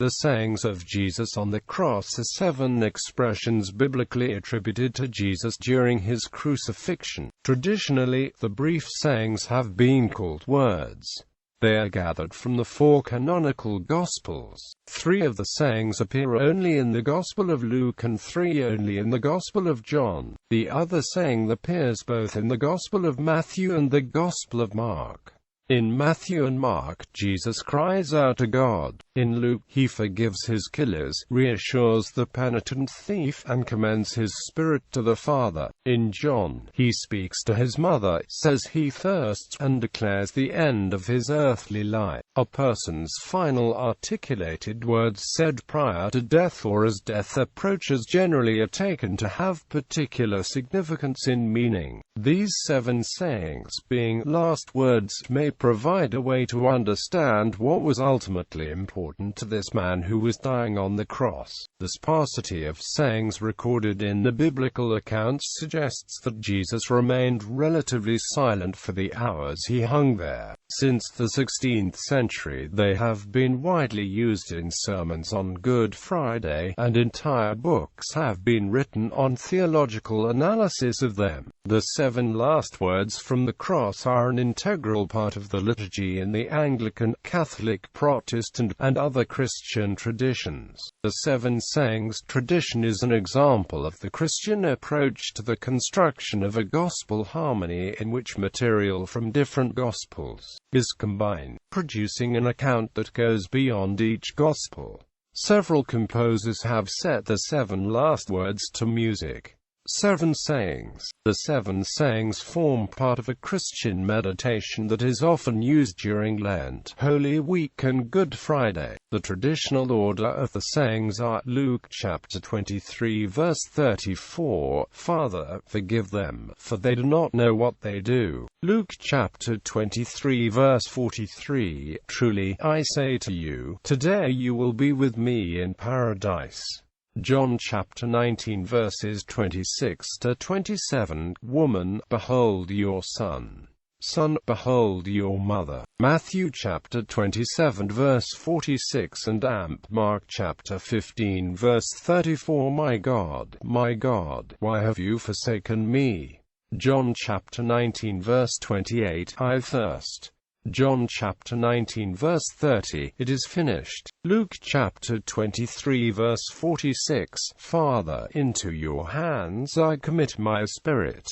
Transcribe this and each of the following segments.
The sayings of Jesus on the cross are 7 expressions biblically attributed to Jesus during his crucifixion. Traditionally, the brief sayings have been called words. They are gathered from the 4 canonical Gospels. 3 of the sayings appear only in the Gospel of Luke and 3 only in the Gospel of John. The other saying appears both in the Gospel of Matthew and the Gospel of Mark. In Matthew and Mark, Jesus cries out to God. In Luke, he forgives his killers, reassures the penitent thief, and commends his spirit to the Father. In John, he speaks to his mother, says he thirsts, and declares the end of his earthly life. A person's final articulated words said prior to death or as death approaches generally are taken to have particular significance in meaning. These 7 sayings, being last words, may provide a way to understand what was ultimately important to this man who was dying on the cross. The sparsity of sayings recorded in the biblical accounts suggests that Jesus remained relatively silent for the hours he hung there. Since the 16th century, they have been widely used in sermons on Good Friday, and entire books have been written on theological analysis of them. The 7 last words from the cross are an integral part of the liturgy in the Anglican, Catholic, Protestant, and other Christian traditions. The 7 sayings tradition is an example of the Christian approach to the construction of a gospel harmony in which material from different gospels is combined, producing an account that goes beyond each gospel. Several composers have set the 7 last words to music. 7 sayings. The 7 sayings form part of a Christian meditation that is often used during Lent, Holy Week and Good Friday. The traditional order of the sayings are: Luke chapter 23 verse 34, Father, forgive them, for they do not know what they do. Luke chapter 23 verse 43, Truly, I say to you, today you will be with me in paradise. John chapter 19 verses 26 to 27, Woman, behold your son. Son, behold your mother. Matthew chapter 27 verse 46 and amp. Mark chapter 15 verse 34, My God, why have you forsaken me? John chapter 19 verse 28, I thirst. John chapter 19 verse 30, it is finished. Luke chapter 23 verse 46, Father, into your hands I commit my spirit.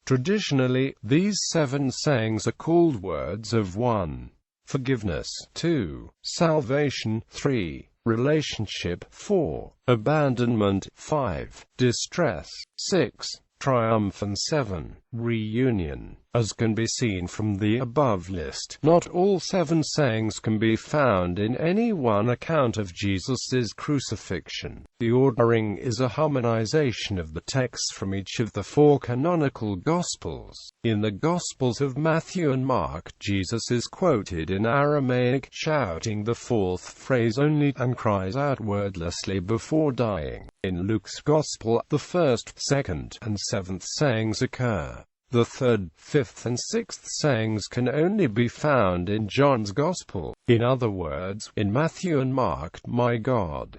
Traditionally, these 7 sayings are called words of 1. Forgiveness, 2. Salvation, 3. Relationship, 4. Abandonment, 5. Distress, 6. Triumph, and 7. Reunion. As can be seen from the above list, not all 7 sayings can be found in any one account of Jesus' crucifixion. The ordering is a harmonization of the texts from each of the 4 canonical Gospels. In the Gospels of Matthew and Mark, Jesus is quoted in Aramaic, shouting the 4th phrase only, and cries out wordlessly before dying. In Luke's Gospel, the 1st, 2nd, and 7th sayings occur. The 3rd, 5th and 6th sayings can only be found in John's Gospel. In other words, in Matthew and Mark, My God,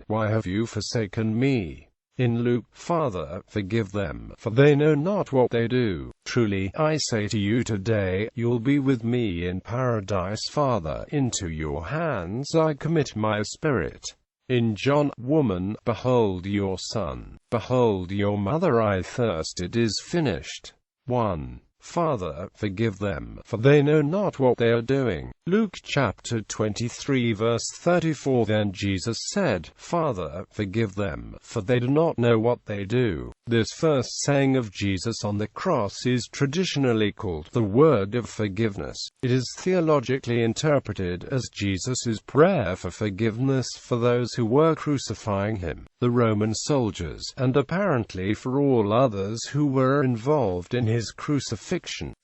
why have you forsaken me? In Luke, Father, forgive them, for they know not what they do. Truly, I say to you today, you'll be with me in paradise. Father, into your hands I commit my spirit. In John, Woman, behold your son. Behold your mother, I thirst. It is finished. 1. Father, forgive them, for they know not what they are doing. Luke chapter 23 verse 34, Then Jesus said, Father, forgive them, for they do not know what they do. This first saying of Jesus on the cross is traditionally called the word of forgiveness. It is theologically interpreted as Jesus' prayer for forgiveness for those who were crucifying him, the Roman soldiers, and apparently for all others who were involved in his crucifixion.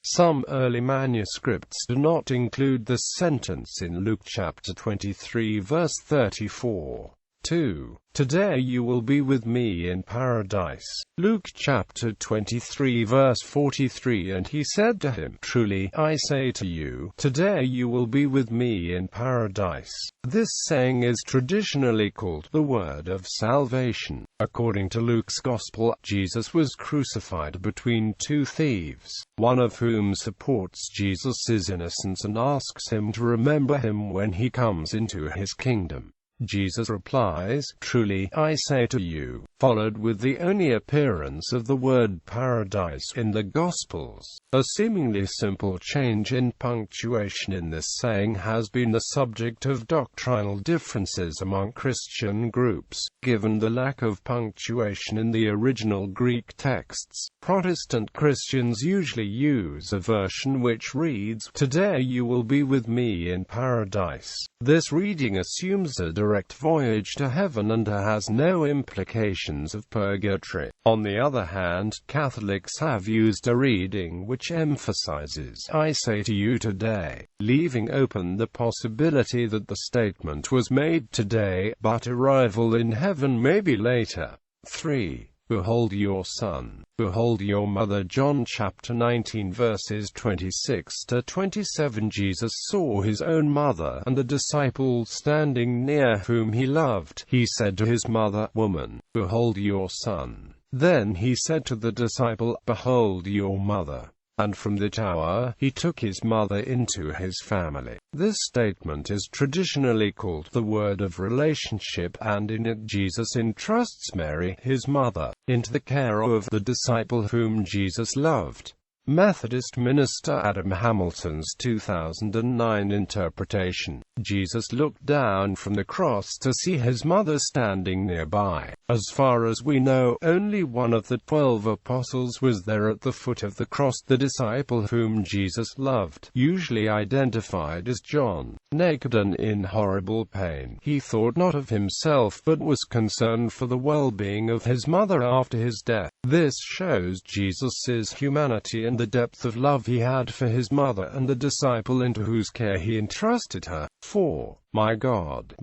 Some early manuscripts do not include this sentence in Luke chapter 23 verse 34. 2. Today you will be with me in paradise. Luke chapter 23 verse 43. And he said to him, Truly, I say to you, today you will be with me in paradise. This saying is traditionally called the word of salvation. According to Luke's Gospel, Jesus was crucified between two thieves, one of whom supports Jesus' innocence and asks him to remember him when he comes into his kingdom. Jesus replies, Truly, I say to you, followed with the only appearance of the word paradise in the Gospels. A seemingly simple change in punctuation in this saying has been the subject of doctrinal differences among Christian groups. Given the lack of punctuation in the original Greek texts, Protestant Christians usually use a version which reads, Today you will be with me in paradise. This reading assumes a direct voyage to heaven and has no implications of purgatory. On the other hand, Catholics have used a reading which emphasizes, I say to you today, leaving open the possibility that the statement was made today, but arrival in heaven may be later. 3. Behold your son, behold your mother. John chapter 19 verses 26 to 27. Jesus saw his own mother and the disciple standing near whom he loved. He said to his mother, Woman, behold your son. Then he said to the disciple, Behold your mother. And from that hour, he took his mother into his family. This statement is traditionally called the word of relationship, and in it Jesus entrusts Mary, his mother, into the care of the disciple whom Jesus loved. Methodist minister Adam Hamilton's 2009 interpretation. Jesus looked down from the cross to see his mother standing nearby. As far as we know, only one of the 12 apostles was there at the foot of the cross, the disciple whom Jesus loved, usually identified as John. Naked and in horrible pain, he thought not of himself but was concerned for the well-being of his mother after his death. This shows Jesus' humanity and the depth of love he had for his mother and the disciple into whose care he entrusted her. 4. My God,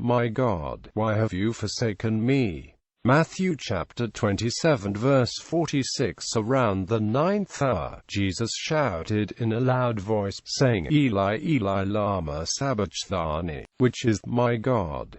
why have you forsaken me? Matthew chapter 27 verse 46. Around the 9th hour, Jesus shouted in a loud voice, saying, Eli, Eli, lama sabachthani, which is, My God,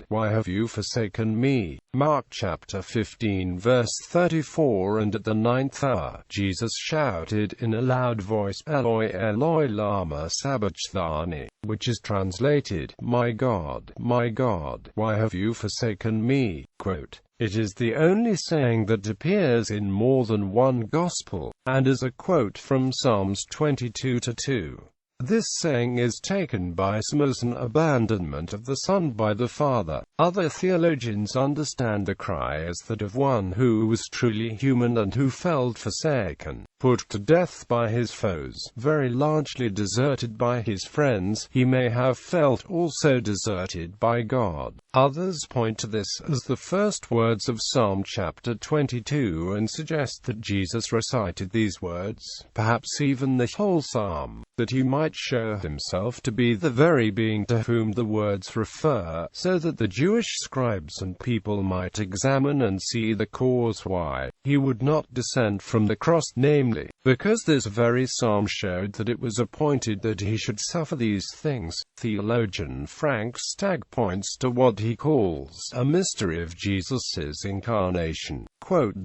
why have you forsaken me? Mark chapter 15 verse 34. And at the 9th hour, Jesus shouted in a loud voice, Eloi, Eloi, lama sabachthani, which is translated, My God, why have you forsaken me? Quote, It is the only saying that appears in more than one gospel, and is a quote from Psalms 22:2. This saying is taken by some as an abandonment of the Son by the Father. Other theologians understand the cry as that of one who was truly human and who felt forsaken, put to death by his foes, very largely deserted by his friends. He may have felt also deserted by God. Others point to this as the first words of Psalm chapter 22 and suggest that Jesus recited these words, perhaps even the whole psalm, that he might show himself to be the very being to whom the words refer, so that the Jewish scribes and people might examine and see the cause why he would not descend from the cross, namely, because this very psalm showed that it was appointed that he should suffer these things. Theologian Frank Stagg points to what he calls a mystery of Jesus' incarnation. Quote,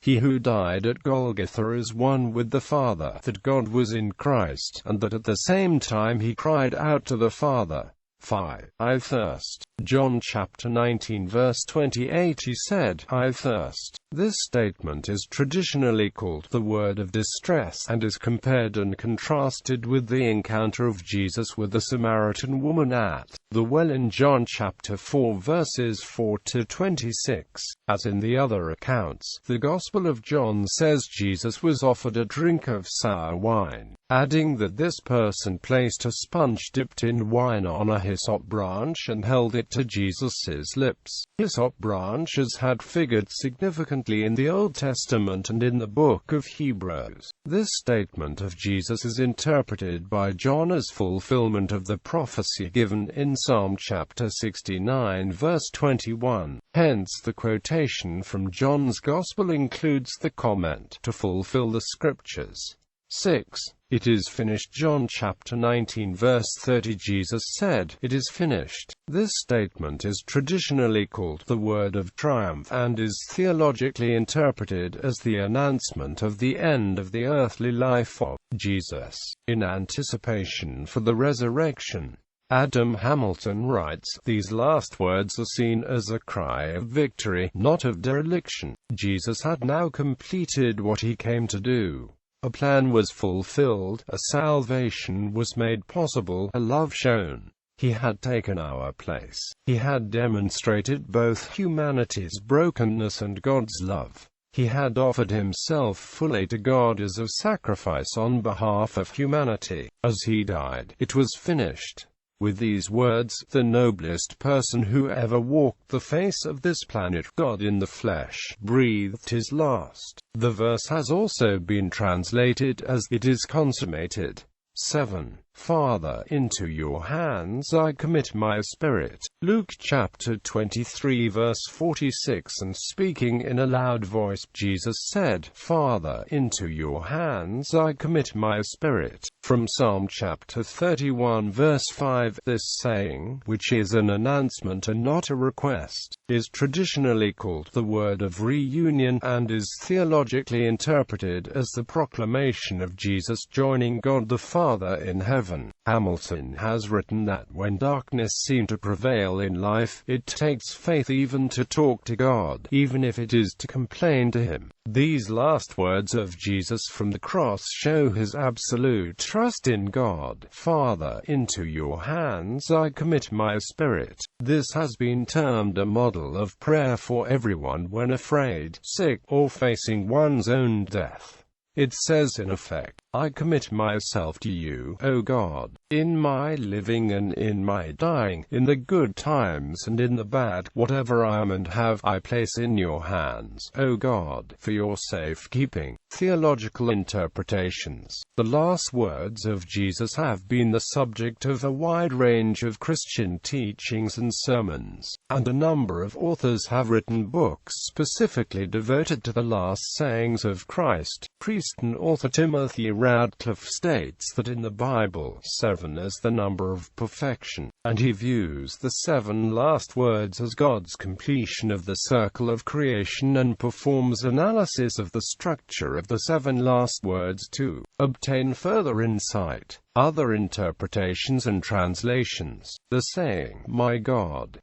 He who died at Golgotha is one with the Father, that God was in Christ, and that at the same time he cried out to the Father, 5. I thirst. John chapter 19 verse 28. He said, I thirst. This statement is traditionally called the word of distress, and is compared and contrasted with the encounter of Jesus with the Samaritan woman at the well in John chapter 4 verses 4 to 26. As in the other accounts, the Gospel of John says Jesus was offered a drink of sour wine, adding that this person placed a sponge dipped in wine on a hyssop branch and held it to Jesus' lips. Hyssop branches had figured significantly frequently in the Old Testament and in the book of Hebrews. This statement of Jesus is interpreted by John as fulfillment of the prophecy given in Psalm chapter 69 verse 21. Hence the quotation from John's Gospel includes the comment, "to fulfill the Scriptures." 6. It is finished. John chapter 19 verse 30. Jesus said, "It is finished." This statement is traditionally called the word of triumph and is theologically interpreted as the announcement of the end of the earthly life of Jesus, in anticipation for the resurrection. Adam Hamilton writes, "These last words are seen as a cry of victory, not of dereliction." Jesus had now completed what he came to do. A plan was fulfilled, a salvation was made possible, a love shown. He had taken our place. He had demonstrated both humanity's brokenness and God's love. He had offered himself fully to God as a sacrifice on behalf of humanity. As he died, it was finished. With these words, the noblest person who ever walked the face of this planet, God in the flesh, breathed his last. The verse has also been translated as, "It is consummated." 7. Father, into your hands I commit my spirit. Luke chapter 23 verse 46. And speaking in a loud voice, Jesus said, "Father, into your hands I commit my spirit." From Psalm chapter 31 verse 5, this saying, which is an announcement and not a request, is traditionally called the word of reunion, and is theologically interpreted as the proclamation of Jesus joining God the Father in heaven. Hamilton has written that when darkness seems to prevail in life, it takes faith even to talk to God, even if it is to complain to him. These last words of Jesus from the cross show his absolute trust in God. Father, into your hands I commit my spirit. This has been termed a model of prayer for everyone when afraid, sick, or facing one's own death. It says in effect, "I commit myself to you, O God, in my living and in my dying, in the good times and in the bad, whatever I am and have, I place in your hands, O God, for your safekeeping." Theological interpretations. The last words of Jesus have been the subject of a wide range of Christian teachings and sermons, and a number of authors have written books specifically devoted to the last sayings of Christ. Priest and author Timothy Radcliffe states that in the Bible, 7 is the number of perfection, and he views the 7 last words as God's completion of the circle of creation and performs analysis of the structure of the 7 last words to obtain further insight. Other interpretations and translations. The saying, my God,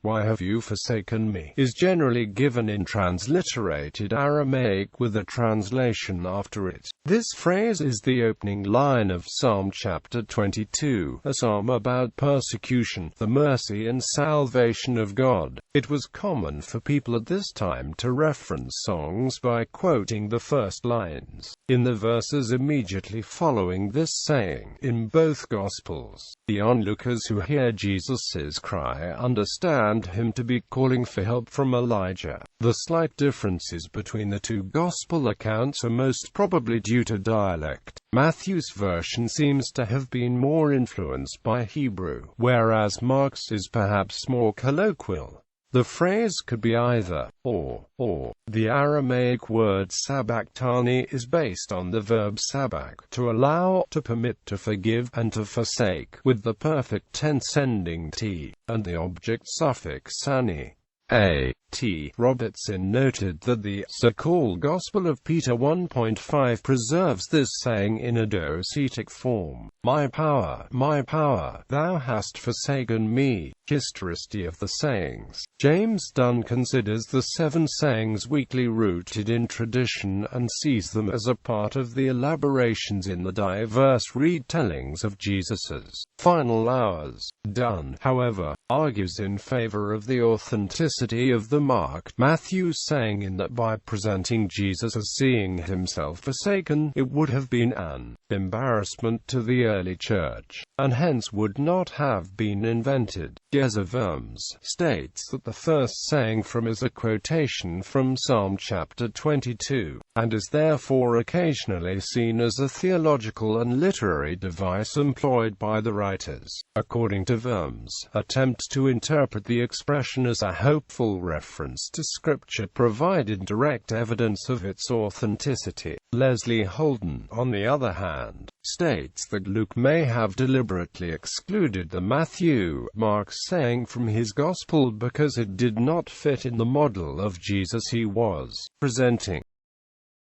why have you forsaken me?" is generally given in transliterated Aramaic with a translation after it. This phrase is the opening line of Psalm chapter 22, a psalm about persecution, the mercy and salvation of God. It was common for people at this time to reference songs by quoting the first lines in the verses immediately following this saying. In both Gospels, the onlookers who hear Jesus' cry understand him to be calling for help from Elijah. The slight differences between the two Gospel accounts are most probably due to dialect. Matthew's version seems to have been more influenced by Hebrew, whereas Mark's is perhaps more colloquial. The phrase could be either or. The Aramaic word sabachthani is based on the verb sabach, to allow, to permit, to forgive, and to forsake, with the perfect tense ending t, and the object suffix ani. A.T. Robertson noted that the so-called Gospel of Peter 1.5 preserves this saying in a docetic form. My power, thou hast forsaken me. Historicity of the sayings. James Dunn considers the 7 sayings weakly rooted in tradition and sees them as a part of the elaborations in the diverse retellings of Jesus's final hours. Dunn, however, argues in favor of the authenticity of the Mark-Matthew saying in that by presenting Jesus as seeing himself forsaken, it would have been an embarrassment to the early church, and hence would not have been invented. Worms states that the first saying from is a quotation from Psalm chapter 22, and is therefore occasionally seen as a theological and literary device employed by the writers. According to Worms, attempts to interpret the expression as a hopeful reference to Scripture provided direct evidence of its authenticity. Leslie Holden, on the other hand, states that Luke may have deliberately excluded the Matthew-Mark saying from his Gospel because it did not fit in the model of Jesus he was presenting.